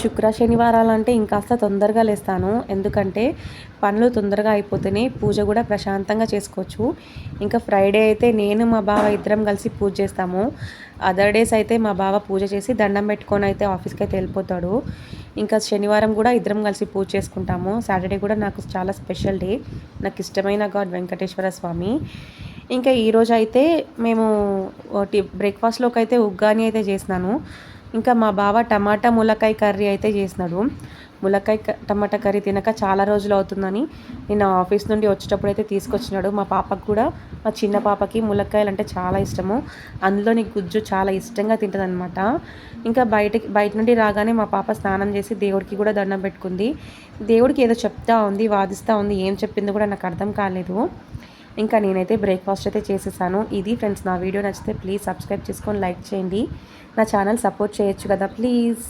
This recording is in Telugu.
శుక్ర శనివారాలంటే ఇంకాస్త తొందరగా లేస్తాను. ఎందుకంటే పనులు తొందరగా అయిపోతేనే పూజ కూడా ప్రశాంతంగా చేసుకోవచ్చు. ఇంకా ఫ్రైడే అయితే నేను మా బావ ఇద్దరం కలిసి పూజ చేస్తాము. అదర్ డేస్ అయితే మా బావ పూజ చేసి దండం పెట్టుకొని అయితే ఆఫీస్కి అయితే వెళ్ళిపోతాడు. ఇంకా శనివారం కూడా ఇద్దరం కలిసి పూజ చేసుకుంటాము. సాటర్డే కూడా నాకు చాలా స్పెషల్ డే. నాకు ఇష్టమైన గాడ్ వెంకటేశ్వర స్వామి. ఇంకా ఈరోజు అయితే మేము బ్రేక్ఫాస్ట్లోకి అయితే ఉగ్గాని అయితే చేసినాను. ఇంకా మా బావ టమాటా ములక్కాయ కర్రీ అయితే చేసినాడు. ములక్కాయ టమాటా కర్రీ తినక చాలా రోజులు అవుతుందని నేను ఆఫీస్ నుండి వచ్చేటప్పుడు అయితే తీసుకొచ్చినాడు. మా పాపకు కూడా, మా చిన్న పాపకి ములక్కాయలు అంటే చాలా ఇష్టము. అందులోని గుజ్జు చాలా ఇష్టంగా తింటుందన్నమాట. ఇంకా బయట నుండి రాగానే మా పాప స్నానం చేసి దేవుడికి కూడా దండం పెట్టుకుంది. దేవుడికి ఏదో చెప్తా ఉంది, వాదిస్తూ ఉంది. ఏం చెప్పిందో కూడా నాకు అర్థం కాలేదు. ఇంకా నేనైతే బ్రేక్ఫాస్ట్ అయితే చేసేసాను. ఇది ఫ్రెండ్స్, నా వీడియో నచ్చితే ప్లీజ్ సబ్స్క్రైబ్ చేసుకొని లైక్ చేయండి. నా ఛానల్ సపోర్ట్ చేయొచ్చు కదా ప్లీజ్.